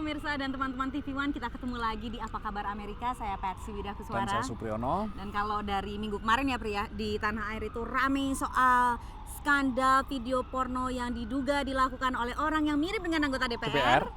pemirsa dan teman-teman TV One, kita ketemu lagi di Apa Kabar Amerika. Saya Patsy Widakuswara. Dan saya Supriyono. Dan kalau dari minggu kemarin ya Pri ya, di tanah air itu rame soal skandal video porno yang diduga dilakukan oleh orang yang mirip dengan anggota DPR.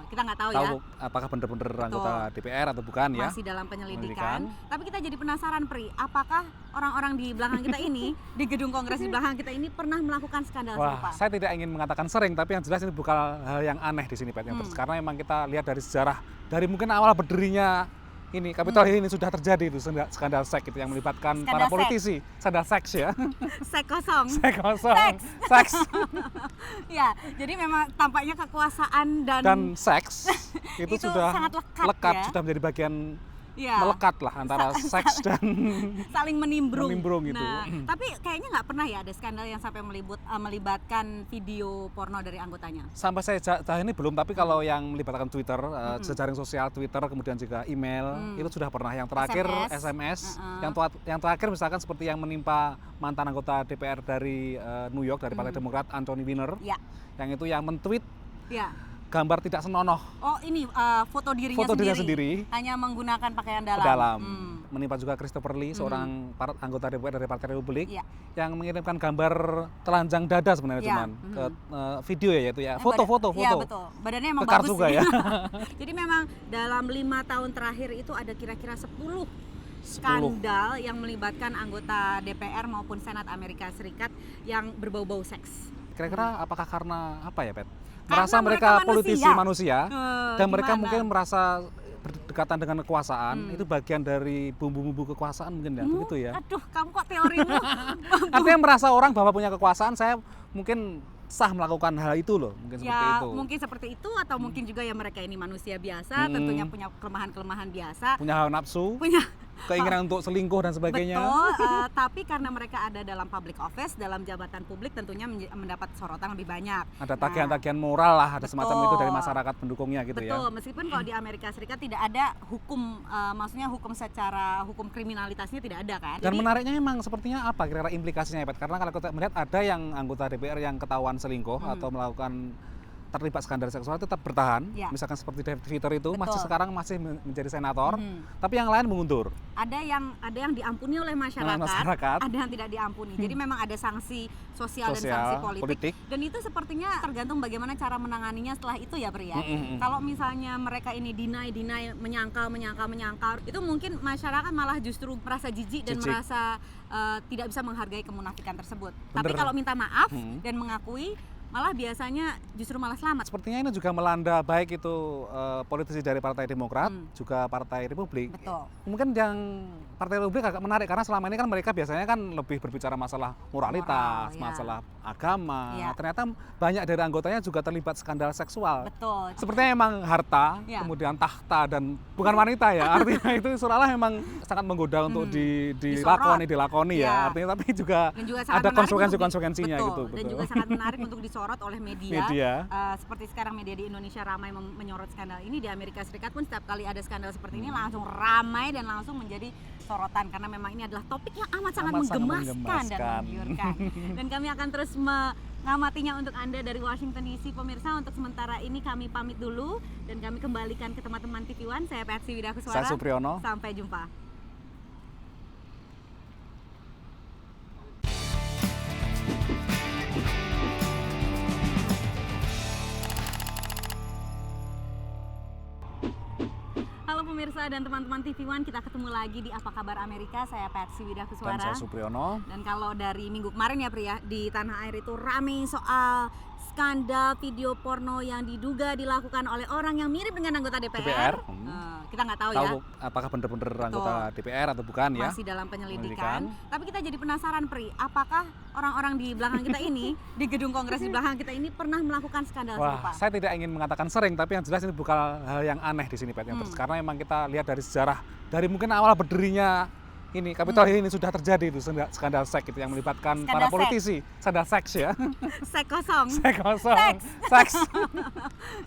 Kita nggak tahu ya apakah benar-benar anggota DPR atau bukan ya. Masih dalam penyelidikan. Tapi kita jadi penasaran Pri, apakah orang-orang di belakang kita ini, di gedung kongres di belakang kita ini pernah melakukan skandal serupa? Saya tidak ingin mengatakan sering, tapi yang jelas ini bukan hal yang aneh di sini Pak. Karena memang kita lihat dari sejarah, dari mungkin awal berdirinya ini Capitol Hill ini sudah terjadi itu skandal seks itu yang melibatkan para politisi. Skandal seks ya. Seks kosong. Seks. Ya, jadi memang tampaknya kekuasaan dan seks itu sudah sangat lekat ya? Sudah menjadi bagian ya, melekat lah antara seks dan saling menimbrung itu. Nah, tapi kayaknya nggak pernah ya ada skandal yang sampai melibatkan video porno dari anggotanya. Sampai saya ini belum, tapi kalau yang melibatkan Twitter, jejaring sosial Twitter, kemudian juga email, itu sudah pernah. Yang terakhir SMS, yang terakhir misalkan seperti yang menimpa mantan anggota DPR dari New York dari Partai Demokrat, Anthony Weiner, yang itu yang men-tweet gambar tidak senonoh. Oh ini foto dirinya sendiri, hanya menggunakan pakaian dalam. Menimpa juga Christopher Lee, seorang anggota DPR dari Partai Republik, yang mengirimkan gambar telanjang dada sebenarnya cuman ke video ya, yaitu ya foto. Iya betul, badannya emang Kekar bagus juga ya. Jadi memang dalam 5 tahun terakhir itu ada kira-kira 10 skandal yang melibatkan anggota DPR maupun Senat Amerika Serikat yang berbau-bau seks. Kira-kira apakah karena apa ya, Pet? Merasa mereka politisi manusia dan mereka mungkin merasa berdekatan dengan kekuasaan, itu bagian dari bumbu-bumbu kekuasaan mungkin ya, begitu ya. Aduh, kamu kok teorimu? Artinya merasa orang bahwa punya kekuasaan, saya mungkin sah melakukan hal itu loh, mungkin seperti itu. Mungkin seperti itu atau mungkin juga ya mereka ini manusia biasa, tentunya punya kelemahan-kelemahan biasa, punya hawa nafsu, keinginan untuk selingkuh dan sebagainya. Betul, tapi karena mereka ada dalam public office, dalam jabatan publik, tentunya mendapat sorotan lebih banyak. Ada tagihan-tagihan moral lah, ada semacam itu dari masyarakat pendukungnya gitu ya. Betul, meskipun kalau di Amerika Serikat tidak ada hukum, maksudnya hukum secara hukum kriminalitasnya tidak ada kan. Dan menariknya memang sepertinya apa kira-kira implikasinya ya, Pat? Karena kalau kita melihat ada yang anggota DPR yang ketahuan selingkuh atau melakukan terlibat skandal seksual tetap bertahan, misalkan seperti David Vitor itu sekarang masih menjadi senator, tapi yang lain mengundur. Ada yang diampuni oleh masyarakat, ada yang tidak diampuni. Jadi memang ada sanksi sosial dan sanksi politik. Dan itu sepertinya tergantung bagaimana cara menanganinya setelah itu ya Pri ya. Kalau misalnya mereka ini deny, menyangkal, itu mungkin masyarakat malah justru merasa jijik dan merasa tidak bisa menghargai kemunafikan tersebut. Tapi kalau minta maaf dan mengakui, malah biasanya justru malah selamat. Sepertinya ini juga melanda baik itu politisi dari Partai Demokrat, juga Partai Republik. Betul. Mungkin yang Partai Republik agak menarik karena selama ini kan mereka biasanya kan lebih berbicara masalah moralitas, masalah agama. Ternyata banyak dari anggotanya juga terlibat skandal seksual. Betul. Sepertinya emang harta, kemudian tahta dan bukan wanita ya. Artinya itu seolah memang sangat menggoda untuk dilakoni ya. Artinya tapi juga ada konsekuensinya gitu. Dan juga sangat menarik untuk disorot oleh media. Seperti sekarang media di Indonesia ramai menyorot skandal ini, di Amerika Serikat pun setiap kali ada skandal seperti ini langsung ramai dan langsung menjadi sorotan karena memang ini adalah topik yang amat sangat menggemaskan dan menggiurkan. Dan kami akan terus mengamatinya untuk Anda dari Washington DC. Pemirsa, untuk sementara ini kami pamit dulu dan kami kembalikan ke teman-teman TV One. Saya Patsy Widakuswara. Saya Supriyono. Sampai jumpa. Pemirsa dan teman-teman TV One, kita ketemu lagi di Apa Kabar Amerika. Saya Patsy Widakuswara. Dan saya Supriyono. Dan kalau dari minggu kemarin ya Pri ya, di tanah air itu rame soal skandal video porno yang diduga dilakukan oleh orang yang mirip dengan anggota DPR. Kita nggak tahu ya apakah benar-benar anggota DPR atau bukan ya. Masih dalam penyelidikan. Tapi kita jadi penasaran Pri, apakah orang-orang di belakang kita ini, di gedung kongres di belakang kita ini pernah melakukan skandal serupa? Saya tidak ingin mengatakan sering, tapi yang jelas ini bukan hal yang aneh di sini Pak. Karena memang kita lihat dari sejarah, dari mungkin awal berdirinya ini Capitol Hill ini sudah terjadi itu skandal seks itu yang melibatkan para politisi. Skandal seks ya. Seks kosong. Seks.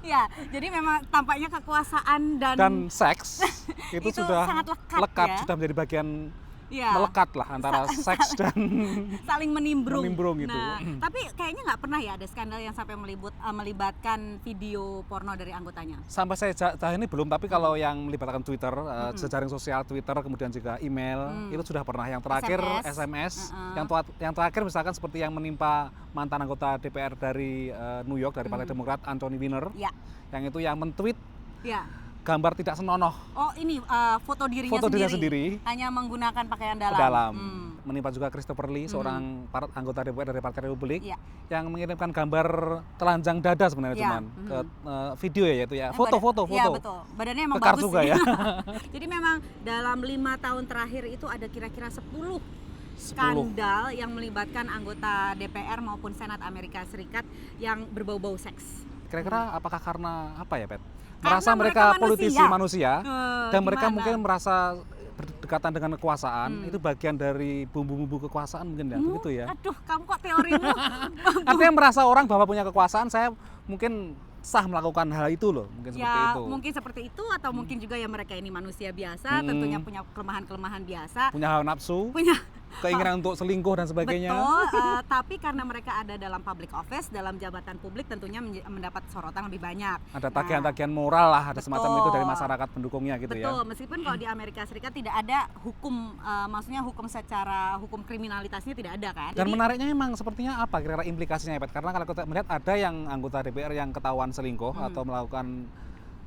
Ya, jadi memang tampaknya kekuasaan dan seks itu sudah sangat lekat sudah menjadi bagian melekat lah antara seks dan saling menimbrung gitu. Nah, tapi kayaknya nggak pernah ya ada skandal yang sampai melibatkan video porno dari anggotanya. Sampai saya ini belum, tapi kalau yang melibatkan Twitter, jejaring sosial Twitter, kemudian juga email, itu sudah pernah. Yang terakhir SMS, yang terakhir misalkan seperti yang menimpa mantan anggota DPR dari New York dari Partai Demokrat, Anthony Weiner, yang itu yang men-tweet gambar tidak senonoh. Oh ini foto dirinya sendiri, hanya menggunakan pakaian dalam. Menimpa juga Christopher Lee, seorang anggota DPR dari Partai Republik, yang mengirimkan gambar telanjang dada sebenarnya cuman ke video yaitu foto. Iya betul, badannya emang Kekar bagus juga ya. Jadi memang dalam 5 tahun terakhir itu ada kira-kira 10 skandal yang melibatkan anggota DPR maupun Senat Amerika Serikat yang berbau-bau seks. Kira-kira apakah karena apa ya, Pet? Merasa mereka politisi manusia dan mereka mungkin merasa berdekatan dengan kekuasaan, itu bagian dari bumbu-bumbu kekuasaan mungkin ya, begitu ya. Aduh, kamu kok teorimu? Artinya merasa orang bahwa punya kekuasaan, saya mungkin sah melakukan hal itu loh, mungkin seperti itu. Mungkin seperti itu atau mungkin juga ya mereka ini manusia biasa, tentunya punya kelemahan-kelemahan biasa. Punya hawa nafsu. Keinginan untuk selingkuh dan sebagainya. Betul, tapi karena mereka ada dalam public office, dalam jabatan publik tentunya mendapat sorotan lebih banyak. Ada tagihan-tagihan moral lah, ada semacam itu dari masyarakat pendukungnya gitu ya. Betul, meskipun kalau di Amerika Serikat tidak ada hukum, maksudnya hukum secara hukum kriminalitasnya tidak ada kan. Dan menariknya memang sepertinya apa kira-kira implikasinya ya, Pat? Karena kalau kita melihat ada yang anggota DPR yang ketahuan selingkuh atau melakukan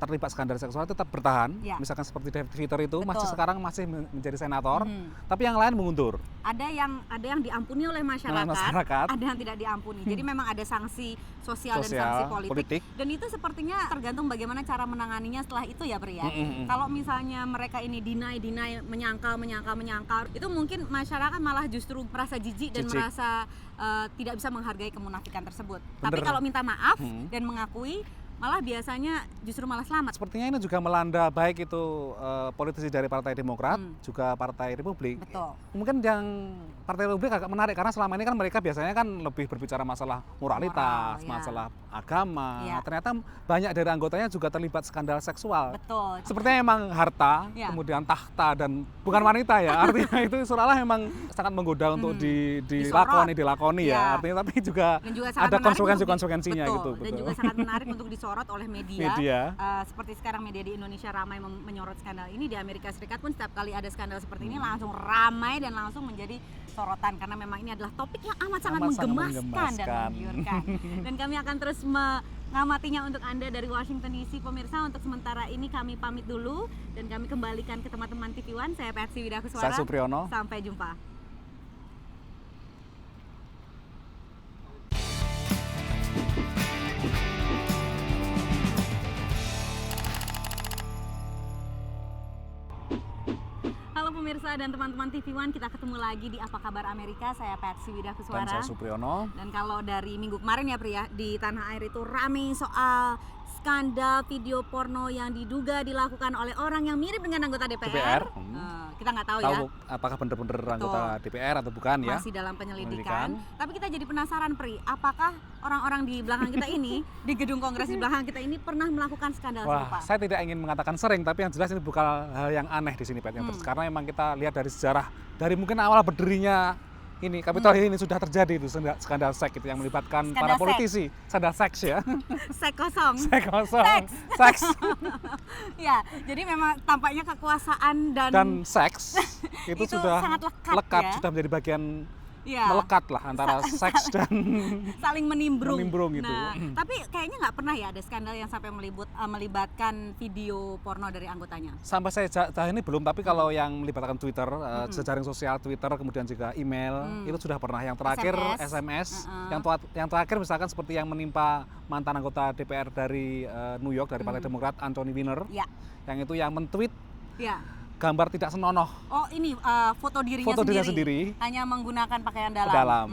terlibat skandal seksual tetap bertahan, misalkan seperti David Twitter itu masih sekarang masih menjadi senator, tapi yang lain mengundur. Ada yang diampuni oleh masyarakat, ada yang tidak diampuni. Jadi memang ada sanksi sosial dan sanksi politik. Dan itu sepertinya tergantung bagaimana cara menanganinya setelah itu ya, Bri ya. Kalau misalnya mereka ini deny, menyangkal, itu mungkin masyarakat malah justru merasa jijik dan merasa tidak bisa menghargai kemunafikan tersebut. Tapi kalau minta maaf dan mengakui, malah biasanya justru malah selamat. Sepertinya ini juga melanda baik itu politisi dari Partai Demokrat, juga Partai Republik. Betul. Mungkin yang Partai Republik agak menarik karena selama ini kan mereka biasanya kan lebih berbicara masalah moralitas, masalah agama. Ternyata banyak dari anggotanya juga terlibat skandal seksual. Betul. Sepertinya emang harta, kemudian tahta dan bukan wanita ya. Artinya itu seolah memang sangat menggoda untuk dilakoni ya. Artinya tapi juga ada konsekuensinya gitu. Dan juga sangat menarik untuk disorot oleh media. Seperti sekarang media di Indonesia ramai menyorot skandal ini, di Amerika Serikat pun setiap kali ada skandal seperti ini langsung ramai dan langsung menjadi sorotan karena memang ini adalah topik yang amat sangat menggemaskan dan menggiurkan. Dan kami akan terus mengamatinya untuk Anda dari Washington DC. Pemirsa, untuk sementara ini kami pamit dulu dan kami kembalikan ke teman-teman TV One. Saya Patsy Widakuswara. Saya Supriyono. Sampai jumpa. Halo pemirsa dan teman-teman TV One, kita ketemu lagi di Apa Kabar Amerika. Saya Patsy Widakuswara. Dan saya Supriyono. Dan kalau dari minggu kemarin ya Pria, di tanah air itu rame soal skandal video porno yang diduga dilakukan oleh orang yang mirip dengan anggota DPR. Kita nggak tahu ya apakah benar-benar anggota DPR atau bukan ya. Masih dalam penyelidikan. Tapi kita jadi penasaran Pri, apakah orang-orang di belakang kita ini, di gedung kongres di belakang kita ini pernah melakukan skandal serupa? Saya tidak ingin mengatakan sering, tapi yang jelas ini bukan hal yang aneh di sini, Pat. Karena memang kita lihat dari sejarah, dari mungkin awal berdirinya ini Capitol Hill ini sudah terjadi itu skandal seks itu yang melibatkan para politisi. Skandal seks ya. Seks kosong. Seks. Ya, jadi memang tampaknya kekuasaan dan seks itu sudah sangat lekat ya? Sudah menjadi bagian melekat lah antara seks dan saling menimbrung gitu. Nah, tapi kayaknya nggak pernah ya ada skandal yang sampai melibatkan video porno dari anggotanya. Sampai saya ini belum, tapi kalau yang melibatkan Twitter, jejaring sosial Twitter, kemudian juga email, itu sudah pernah. Yang terakhir SMS, yang terakhir misalkan seperti yang menimpa mantan anggota DPR dari New York dari Partai Demokrat, Anthony Weiner, yang itu yang men-tweet gambar tidak senonoh. Oh ini foto dirinya sendiri, hanya menggunakan pakaian dalam.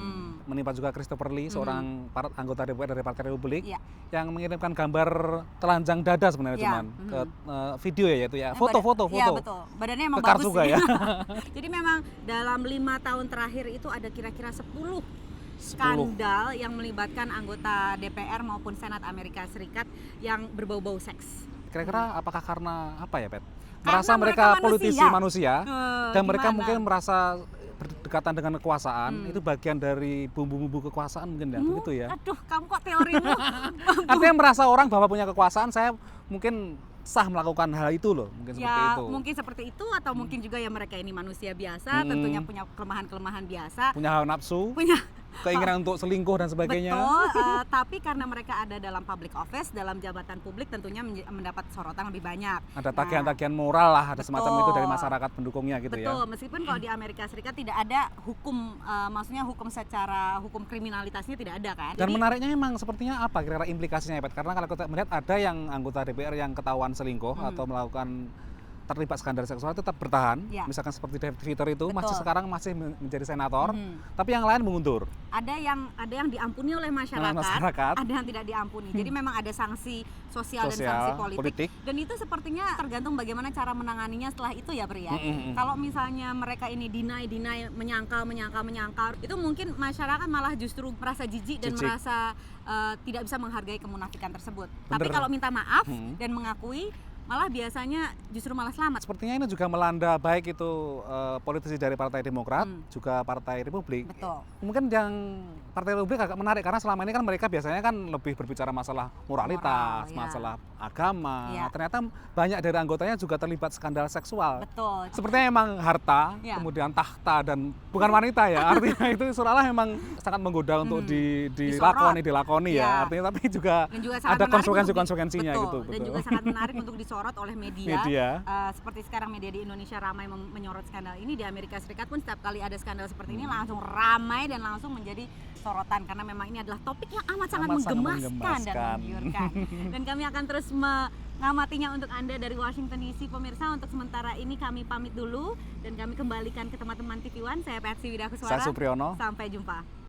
Menimpa juga Christopher Lee, seorang anggota DPR dari Partai Republik, yang mengirimkan gambar telanjang dada sebenarnya cuman ke video yaitu foto. Iya betul, badannya emang Kekar bagus juga ya. Jadi memang dalam 5 tahun terakhir itu ada kira-kira 10 skandal yang melibatkan anggota DPR maupun Senat Amerika Serikat yang berbau-bau seks. Kira-kira apakah karena apa ya, Pet? merasa mereka politisi manusia dan mereka gimana? mungkin merasa berdekatan dengan kekuasaan, itu bagian dari bumbu-bumbu kekuasaan mungkin ya, begitu ya. Aduh, kamu kok teorimu? Artinya merasa orang bahwa punya kekuasaan, saya mungkin sah melakukan hal itu loh, mungkin seperti itu. Mungkin seperti itu atau mungkin juga ya mereka ini manusia biasa, tentunya punya kelemahan-kelemahan biasa. Punya hawa nafsu. Punya keinginan untuk selingkuh dan sebagainya. Betul, tapi karena mereka ada dalam public office, dalam jabatan publik tentunya mendapat sorotan lebih banyak. Ada tagihan-tagihan moral lah, ada semacam itu dari masyarakat pendukungnya gitu ya. Betul, meskipun kalau di Amerika Serikat tidak ada hukum, maksudnya hukum secara hukum kriminalitasnya tidak ada kan. Dan menariknya memang sepertinya apa kira-kira implikasinya ya, Pat? Karena kalau kita melihat ada yang anggota DPR yang ketahuan selingkuh atau melakukan terlibat skandal seksual tetap bertahan, misalkan seperti David Vitor itu sekarang masih menjadi senator, tapi yang lain mengundur. Ada yang diampuni oleh masyarakat, ada yang tidak diampuni. Jadi memang ada sanksi sosial dan sanksi politik. Dan itu sepertinya tergantung bagaimana cara menanganinya setelah itu ya, Pri ya. Kalau misalnya mereka ini deny, menyangkal, itu mungkin masyarakat malah justru merasa jijik dan merasa tidak bisa menghargai kemunafikan tersebut. Tapi kalau minta maaf dan mengakui, malah biasanya justru malah selamat. Sepertinya ini juga melanda baik itu politisi dari Partai Demokrat, juga Partai Republik. Betul. Mungkin yang Partai Republik agak menarik karena selama ini kan mereka biasanya kan lebih berbicara masalah moralitas, masalah agama. Ternyata banyak dari anggotanya juga terlibat skandal seksual. Betul. Sepertinya emang harta, kemudian tahta dan bukan wanita ya. Artinya itu seolah-olah memang sangat menggoda untuk dilakoni ya. Artinya tapi juga ada konsekuensinya gitu. Dan juga sangat menarik untuk disorot oleh media. Seperti sekarang media di Indonesia ramai menyorot skandal ini, di Amerika Serikat pun setiap kali ada skandal seperti ini langsung ramai dan langsung menjadi sorotan karena memang ini adalah topik yang amat sangat menggemaskan dan menggiurkan. Dan kami akan terus mengamatinya untuk Anda dari Washington DC. Pemirsa, untuk sementara ini kami pamit dulu dan kami kembalikan ke teman-teman TV One. Saya Patsy Widakuswara. Saya Supriyono. Sampai jumpa.